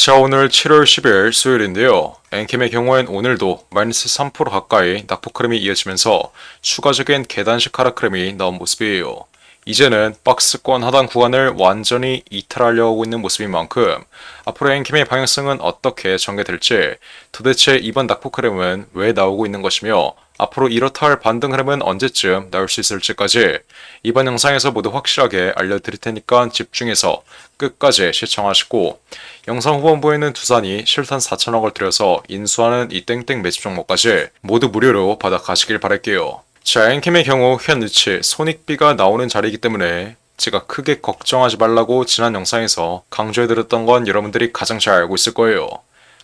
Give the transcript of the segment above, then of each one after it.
자, 오늘 7월 10일 수요일인데요. 엔캠의 경우엔 오늘도 마이너스 3% 가까이 낙폭 흐름이 이어지면서 추가적인 계단식 하락 흐름이 나온 모습이에요. 이제는 박스권 하단 구간을 완전히 이탈하려고 하고 있는 모습인 만큼 앞으로 엔캠의 방향성은 어떻게 전개될지, 도대체 이번 낙폭 흐름은 왜 나오고 있는 것이며 앞으로 이렇다 할 반등 흐름은 언제쯤 나올 수 있을지까지 이번 영상에서 모두 확실하게 알려드릴 테니까 집중해서 끝까지 시청하시고, 영상 후반부에는 두산이 실탄 4천억을 들여서 인수하는 이 땡땡 매집 종목까지 모두 무료로 받아가시길 바랄게요. 자, 엔캠의 경우 현 위치 손익비가 나오는 자리이기 때문에 제가 크게 걱정하지 말라고 지난 영상에서 강조해드렸던 건 여러분들이 가장 잘 알고 있을 거예요.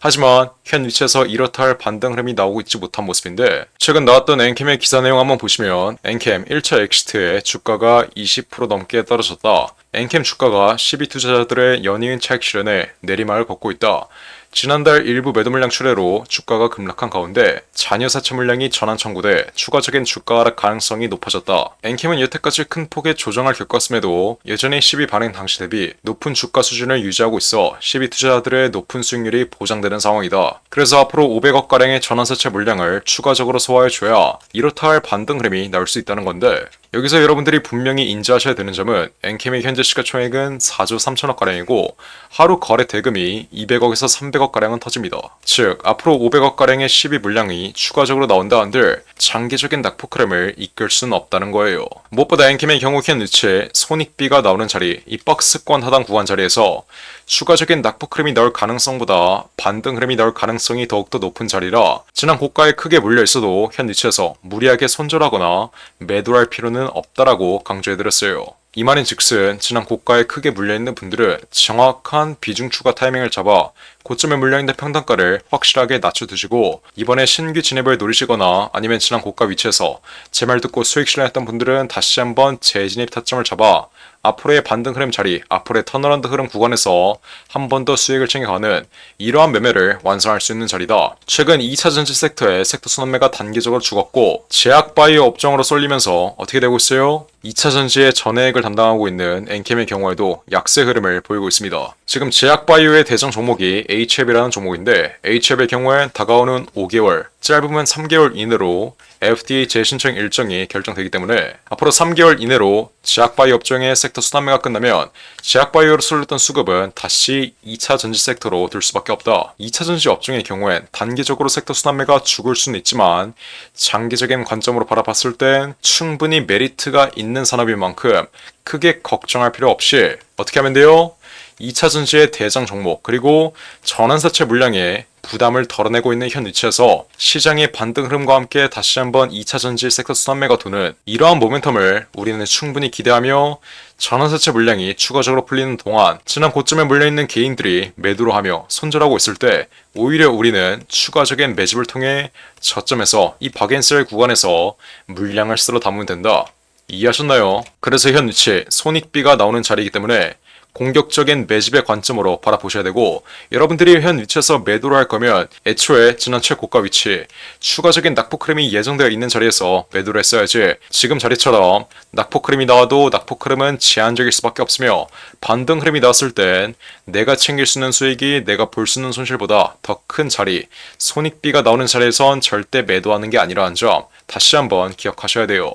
하지만 현 위치에서 이렇다 할 반등 흐름이 나오고 있지 못한 모습인데, 최근 나왔던 엔캠의 기사 내용 한번 보시면 엔캠 1차 엑시트에 주가가 20% 넘게 떨어졌다. 엔캠 주가가 12투자자들의 연이은 차익 실현에 내리막을 걷고 있다. 지난달 일부 매도 물량 출회로 주가가 급락한 가운데 잔여 사채 물량이 전환 청구돼 추가적인 주가 하락 가능성이 높아졌다. 엔캠은 여태까지 큰 폭의 조정을 겪었음에도 여전히 12 발행 당시 대비 높은 주가 수준을 유지하고 있어 12 투자자들의 높은 수익률이 보장되는 상황이다. 그래서 앞으로 500억가량의 전환 사채 물량을 추가적으로 소화해줘야 이렇다 할 반등 흐름이 나올 수 있다는 건데, 여기서 여러분들이 분명히 인지하셔야 되는 점은 엔캠의 현재 시가총액은 4조 3천억가량이고 하루 거래 대금이 200억에서 300억가량은 터집니다. 즉 앞으로 500억가량의 12 물량이 추가적으로 나온다 한들 장기적인 낙폭 흐름을 이끌 수는 없다는 거예요. 무엇보다 엔캠의 경우 현 위치에 손익비가 나오는 자리, 이 박스권 하단 구간 자리에서 추가적인 낙폭 흐름이 나올 가능성보다 반등 흐름이 나올 가능성이 더욱더 높은 자리라 지난 고가에 크게 물려 있어도 현 위치에서 무리하게 손절하거나 매도할 필요는 없다라고 강조해드렸어요. 이 말인 즉슨 지난 고가에 크게 물려있는 분들은 정확한 비중 추가 타이밍을 잡아 고점에 물려있는 평단가를 확실하게 낮춰두시고, 이번에 신규 진입을 노리시거나 아니면 지난 고가 위치에서 제 말 듣고 수익 실현했던 분들은 다시 한번 재진입 타점을 잡아 앞으로의 반등 흐름 자리, 앞으로의 턴어라운드 흐름 구간에서 한 번 더 수익을 챙겨가는 이러한 매매를 완성할 수 있는 자리다. 최근 2차 전지 섹터의 섹터 순환매가 단기적으로 죽었고 제약 바이오 업종으로 쏠리면서 어떻게 되고 있어요? 2차 전지의 전해액을 담당하고 있는 엔캠의 경우에도 약세 흐름을 보이고 있습니다. 지금 제약 바이오의 대장 종목이 HF이라는 종목인데, HF의 경우엔 다가오는 5개월, 짧으면 3개월 이내로 FDA 재신청 일정이 결정되기 때문에 앞으로 3개월 이내로 제약바이오 업종의 섹터 순환매가 끝나면 제약바이오로 쏠렸던 수급은 다시 2차 전지 섹터로 들 수밖에 없다. 2차 전지 업종의 경우엔 단기적으로 섹터 순환매가 죽을 수는 있지만 장기적인 관점으로 바라봤을 땐 충분히 메리트가 있는 산업인 만큼 크게 걱정할 필요 없이 어떻게 하면 돼요? 2차 전지의 대장 종목, 그리고 전환사채 물량에 부담을 덜어내고 있는 현 위치에서 시장의 반등 흐름과 함께 다시 한번 2차 전지 섹터 순환매가 도는 이러한 모멘텀을 우리는 충분히 기대하며, 전환사채 물량이 추가적으로 풀리는 동안 지난 고점에 물려있는 개인들이 매도를 하며 손절하고 있을 때 오히려 우리는 추가적인 매집을 통해 저점에서 이 박앤셀 구간에서 물량을 쓸어 담으면 된다. 이해하셨나요? 그래서 현 위치 손익비가 나오는 자리이기 때문에 공격적인 매집의 관점으로 바라보셔야 되고, 여러분들이 현 위치에서 매도를 할 거면 애초에 지난 최고가 위치 추가적인 낙폭 흐름이 예정되어 있는 자리에서 매도를 했어야지, 지금 자리처럼 낙폭 흐름이 나와도 낙폭 흐름은 제한적일 수밖에 없으며 반등 흐름이 나왔을 땐 내가 챙길 수 있는 수익이 내가 볼 수 있는 손실보다 더 큰 자리, 손익비가 나오는 자리에선 절대 매도하는 게 아니라는 점 다시 한번 기억하셔야 돼요.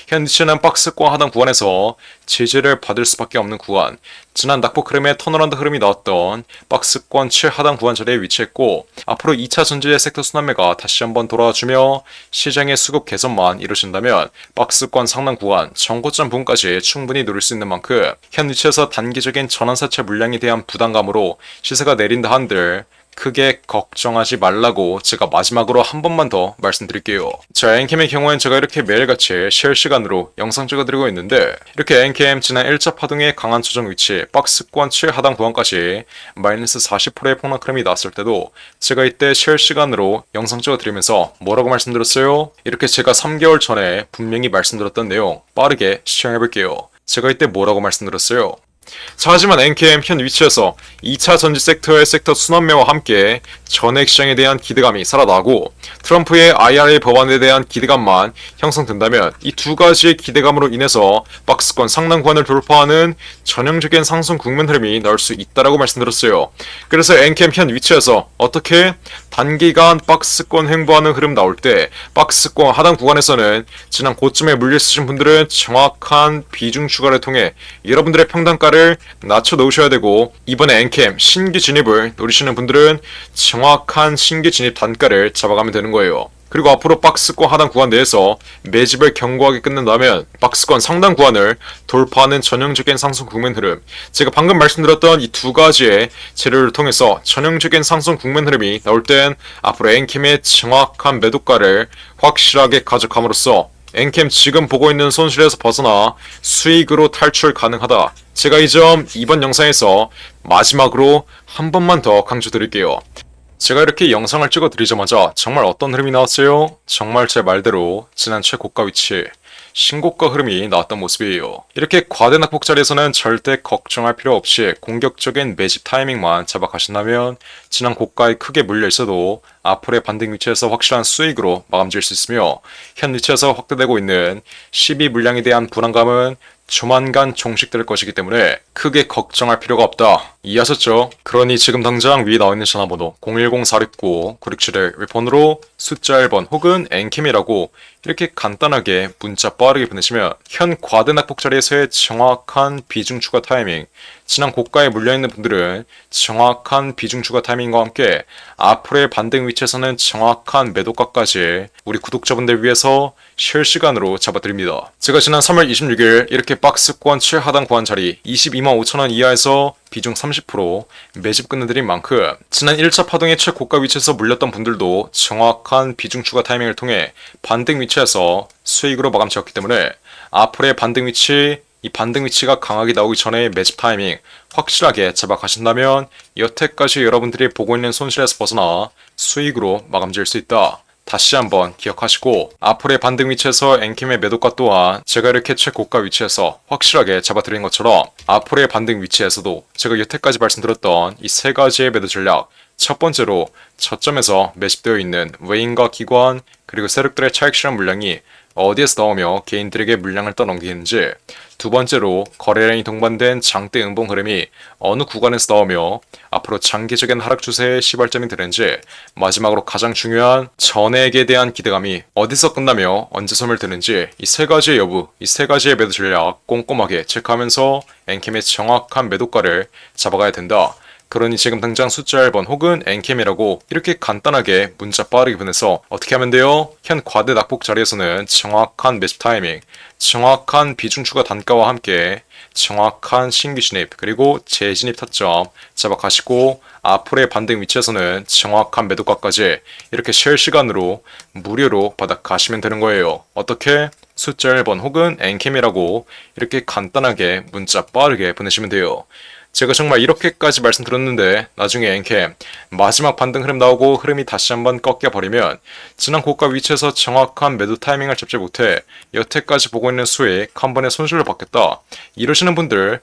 현 위치는 박스권 하단 구간에서 지지를 받을 수밖에 없는 구간, 지난 낙폭 흐름에 턴어라운드 흐름이 나왔던 박스권 최하단 구간 자리에 위치했고, 앞으로 2차 전지의 섹터 순환매가 다시 한번 돌아와주며 시장의 수급 개선만 이루어진다면 박스권 상단 구간 정고점 부분까지 충분히 누릴 수 있는 만큼 현 위치에서 단기적인 전환사채 물량에 대한 부담감으로 시세가 내린다 한들 크게 걱정하지 말라고 제가 마지막으로 한 번만 더 말씀드릴게요. 자, 엔캠의 경우엔 제가 이렇게 매일같이 실시간으로 영상 찍어드리고 있는데, 이렇게 엔캠 지난 1차 파동의 강한 조정 위치 박스권 최하단 구간까지 마이너스 40%의 폭락 흐름이 나왔을 때도 제가 이때 실시간으로 영상 찍어드리면서 뭐라고 말씀드렸어요? 이렇게 제가 3개월 전에 분명히 말씀드렸던 내용 빠르게 시청해볼게요. 제가 이때 뭐라고 말씀드렸어요? 자, 하지만 엔캠 현 위치에서 2차 전지 섹터의 섹터 순환매와 함께 전액 시장에 대한 기대감이 살아나고 트럼프의 IRA 법안에 대한 기대감만 형성된다면 이 두 가지의 기대감으로 인해서 박스권 상단 구간을 돌파하는 전형적인 상승 국면 흐름이 나올 수 있다라고 말씀드렸어요. 그래서 엔캠 현 위치에서 어떻게 단기간 박스권 횡보하는 흐름 나올 때 박스권 하단 구간에서는 지난 고점에 물려있으신 분들은 정확한 비중 추가를 통해 여러분들의 평단가를 낮춰 놓으셔야 되고, 이번에 엔캠 신규 진입을 노리시는 분들은 정확한 신규 진입 단가를 잡아가면 되는 거예요. 그리고 앞으로 박스권 하단 구간 내에서 매집을 견고하게 끝낸다면 박스권 상단 구간을 돌파하는 전형적인 상승 국면 흐름, 제가 방금 말씀드렸던 이 두 가지의 재료를 통해서 전형적인 상승 국면 흐름이 나올 땐 앞으로 엔캠의 정확한 매도가를 확실하게 가져감으로써 엔캠 지금 보고 있는 손실에서 벗어나 수익으로 탈출 가능하다. 제가 이 점 이번 영상에서 마지막으로 한 번만 더 강조드릴게요. 제가 이렇게 영상을 찍어 드리자마자 정말 어떤 흐름이 나왔어요? 정말 제 말대로 지난 최고가 위치, 신고가 흐름이 나왔던 모습이에요. 이렇게 과대 낙폭 자리에서는 절대 걱정할 필요 없이 공격적인 매집 타이밍만 잡아가신다면 지난 고가에 크게 물려 있어도 앞으로의 반등 위치에서 확실한 수익으로 마감 지을 수 있으며, 현 위치에서 확대되고 있는 12 물량에 대한 불안감은 조만간 종식될 것이기 때문에 크게 걱정할 필요가 없다. 이해하셨죠? 그러니 지금 당장 위에 나와있는 전화번호 010-469-9671 웹폰으로 숫자 1번 혹은 엔캠이라고 이렇게 간단하게 문자 빠르게 보내시면 현 과대 낙폭 자리에서의 정확한 비중 추가 타이밍, 지난 고가에 물려있는 분들은 정확한 비중 추가 타이밍과 함께 앞으로의 반등 위치에서는 정확한 매도가까지 우리 구독자분들 위해서 실시간으로 잡아드립니다. 제가 지난 3월 26일 이렇게 박스권 최하단 구간 자리 22만 5천원 이하에서 비중 30% 매집 끝내드린 만큼 지난 1차 파동의 최고가 위치에서 물렸던 분들도 정확한 비중 추가 타이밍을 통해 반등 위치에서 수익으로 마감 지었기 때문에 앞으로의 반등 위치, 이 반등 위치가 강하게 나오기 전에 매집 타이밍 확실하게 잡아가신다면 여태까지 여러분들이 보고 있는 손실에서 벗어나 수익으로 마감 지을 수 있다. 다시 한번 기억하시고, 앞으로의 반등 위치에서 엔캠의 매도가 또한 제가 이렇게 최고가 위치에서 확실하게 잡아드린 것처럼 앞으로의 반등 위치에서도 제가 여태까지 말씀드렸던 이 세 가지의 매도 전략, 첫 번째로 저점에서 매집되어 있는 외인과 기관 그리고 세력들의 차익 실현 물량이 어디에서 나오며 개인들에게 물량을 떠넘기는지, 두 번째로 거래량이 동반된 장대 음봉 흐름이 어느 구간에서 나오며 앞으로 장기적인 하락 추세의 시발점이 되는지, 마지막으로 가장 중요한 전액에 대한 기대감이 어디서 끝나며 언제 소멸되는지, 이 세 가지의 여부, 이 세 가지의 매도 전략 꼼꼼하게 체크하면서 엔캠의 정확한 매도가를 잡아가야 된다. 그러니 지금 당장 숫자 1번 혹은 엔캠이라고 이렇게 간단하게 문자 빠르게 보내서 어떻게 하면 돼요? 현 과대 낙폭 자리에서는 정확한 매집 타이밍, 정확한 비중 추가 단가와 함께 정확한 신규 진입 그리고 재진입 타점 잡아가시고, 앞으로의 반등 위치에서는 정확한 매도가까지 이렇게 실시간으로 무료로 받아가시면 되는 거예요. 어떻게? 숫자 1번 혹은 엔캠이라고 이렇게 간단하게 문자 빠르게 보내시면 돼요. 제가 정말 이렇게까지 말씀드렸는데 나중에 엔캠 마지막 반등 흐름 나오고 흐름이 다시 한번 꺾여버리면 지난 고가 위치에서 정확한 매도 타이밍을 잡지 못해 여태까지 보고 있는 수익 한 번에 손실을 받겠다. 이러시는 분들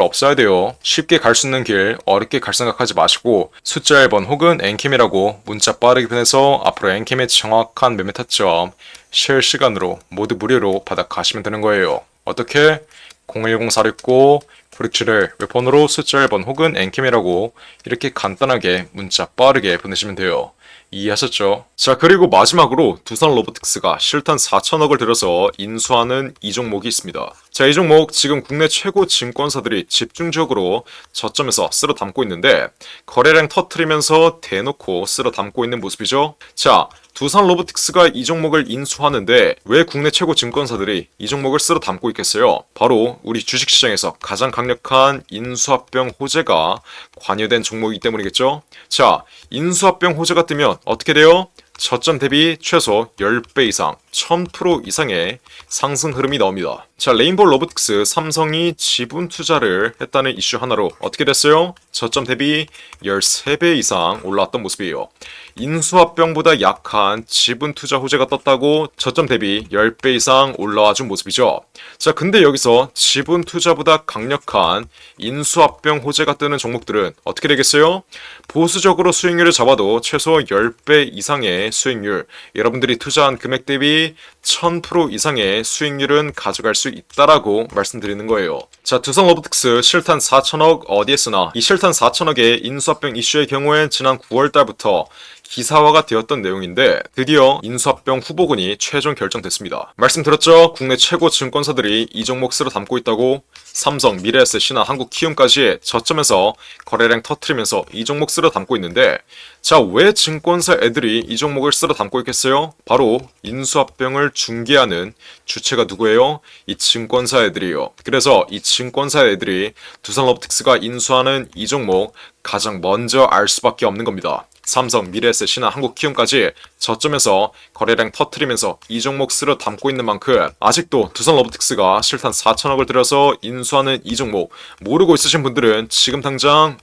없어야 돼요. 쉽게 갈 수 있는 길 어렵게 갈 생각하지 마시고 숫자 1번 혹은 엔캠이라고 문자 빠르게 보내서 앞으로 엔캠의 정확한 매매 타점 실시간으로 모두 무료로 받아가시면 되는 거예요. 어떻게? 010-469 9671 웹폰으로 숫자 1번 혹은 엔캠이라고 이렇게 간단하게 문자 빠르게 보내시면 돼요. 이해하셨죠? 자, 그리고 마지막으로 두산 로보틱스가 실탄 4천억을 들여서 인수하는 이 종목이 있습니다. 자, 이 종목 지금 국내 최고 증권사들이 집중적으로 저점에서 쓸어 담고 있는데 거래량 터트리면서 대놓고 쓸어 담고 있는 모습이죠. 자, 두산 로보틱스가 이 종목을 인수하는데 왜 국내 최고 증권사들이 이 종목을 쓸어 담고 있겠어요? 바로 우리 주식시장에서 가장 강력한 인수합병 호재가 관여된 종목이기 때문이겠죠? 자, 인수합병 호재가 뜨면 어떻게 돼요? 저점 대비 최소 10배 이상 1000% 이상의 상승 흐름이 나옵니다. 자, 레인보우 로보틱스 삼성이 지분 투자를 했다는 이슈 하나로 어떻게 됐어요? 저점 대비 13배 이상 올라왔던 모습이에요. 인수합병보다 약한 지분 투자 호재가 떴다고 저점 대비 10배 이상 올라와준 모습이죠. 자, 근데 여기서 지분 투자보다 강력한 인수합병 호재가 뜨는 종목들은 어떻게 되겠어요? 보수적으로 수익률을 잡아도 최소 10배 이상의 수익률, 여러분들이 투자한 금액 대비 1000% 이상의 수익률은 가져갈 수 있다라고 말씀드리는 거예요. 자, 두산 로보틱스 실탄 4천억 어디에 쓰나? 이 실탄 4천억의 인수합병 이슈의 경우엔 지난 9월달부터 기사화가 되었던 내용인데 드디어 인수합병 후보군이 최종 결정됐습니다. 말씀드렸죠? 국내 최고 증권사들이 이 종목 쓸어 담고 있다고. 삼성, 미래에셋이나 한국키움까지 저점에서 거래량 터트리면서 이 종목 쓸어 담고 있는데, 자, 왜 증권사 애들이 이 종목을 쓸어 담고 있겠어요? 바로 인수합병을 중개하는 주체가 누구예요? 이 증권사 애들이에요. 그래서 이 증권사 애들이 두산 로보틱스가 인수하는 이 종목 가장 먼저 알 수밖에 없는 겁니다. 삼성, 미래에셋이나 한국키움까지 저점에서 거래량 터트리면서 이 종목 쓸어 담고 있는 만큼 아직도 두산 로보틱스가 실탄 4천억을 들여서 인수하는 이 종목 모르고 있으신 분들은 지금 당장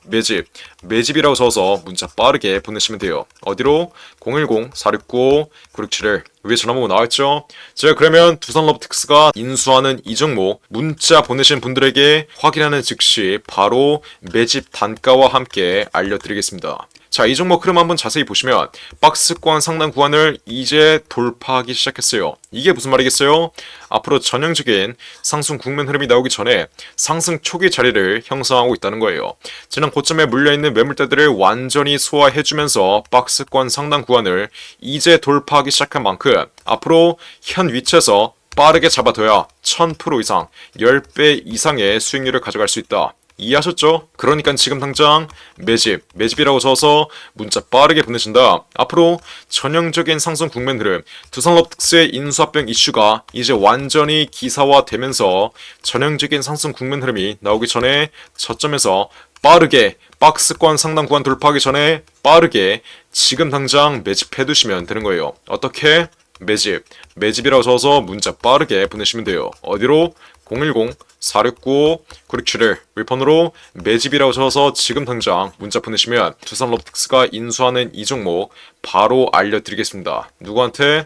매집이라고 적어서 문자 빠르게 보내시면 돼요. 어디로? 010-469-9671 위에 전화번호 나와있죠? 제가 그러면 두산 로보틱스가 인수하는 이 종목 문자 보내신 분들에게 확인하는 즉시 바로 매집 단가와 함께 알려드리겠습니다. 자, 이 종목 흐름 한번 자세히 보시면 박스권 상단 구간을 이제 돌파하기 시작했어요. 이게 무슨 말이겠어요? 앞으로 전형적인 상승 국면 흐름이 나오기 전에 상승 초기 자리를 형성하고 있다는 거예요. 지난 고점에 물려있는 매물대들을 완전히 소화해주면서 박스권 상단 구간을 이제 돌파하기 시작한 만큼 앞으로 현 위치에서 빠르게 잡아둬야 1000% 이상, 10배 이상의 수익률을 가져갈 수 있다. 이해하셨죠? 그러니까 지금 당장 매집이라고 적어서 문자 빠르게 보내신다. 앞으로 전형적인 상승 국면 흐름, 두산 로보틱스의 인수합병 이슈가 이제 완전히 기사화되면서 전형적인 상승 국면 흐름이 나오기 전에 저점에서 빠르게 박스권 상단 구간 돌파하기 전에 빠르게 지금 당장 매집해두시면 되는 거예요. 어떻게? 매집이라고 적어서 문자 빠르게 보내시면 돼요. 어디로? 010-469-9671 윌폰으로 매집이라고 적어서 지금 당장 문자 보내시면 두산 로보틱스가 인수하는 이 종목 바로 알려드리겠습니다. 누구한테?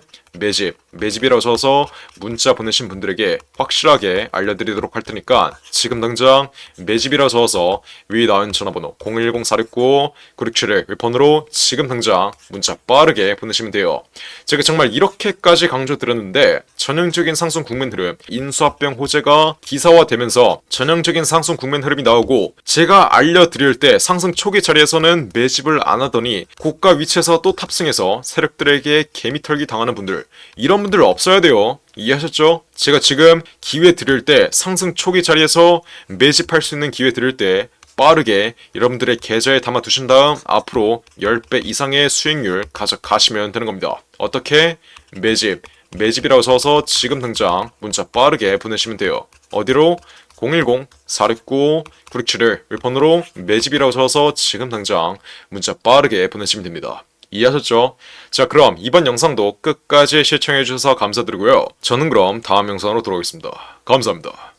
매집이라고 적어서 문자 보내신 분들에게 확실하게 알려드리도록 할 테니까 지금 당장 매집이라고 적어서 위에 나온 전화번호 010-469-9671 윌폰으로 지금 당장 문자 빠르게 보내시면 돼요. 제가 정말 이렇게까지 강조드렸는데 전형적인 상승 국면 흐름, 인수합병 호재가 기사화되면서 전형적인 상승 국면 흐름이 나오고 제가 알려드릴 때 상승 초기 자리에서는 매집을 안 하더니 고가 위치에서 또 탑승해서 세력들에게 개미털기 당하는 분들, 이런 분들 없어야 돼요. 이해하셨죠? 제가 지금 기회 드릴 때 상승 초기 자리에서 매집할 수 있는 기회 드릴 때 빠르게 여러분들의 계좌에 담아 두신 다음 앞으로 10배 이상의 수익률 가져가시면 되는 겁니다. 어떻게? 매집이라고 써서 지금 당장 문자 빠르게 보내시면 돼요. 어디로? 010-469-9671 윌폰으로 매집이라고 써서 지금 당장 문자 빠르게 보내시면 됩니다. 이해하셨죠? 자, 그럼 이번 영상도 끝까지 시청해주셔서 감사드리고요. 저는 그럼 다음 영상으로 돌아오겠습니다. 감사합니다.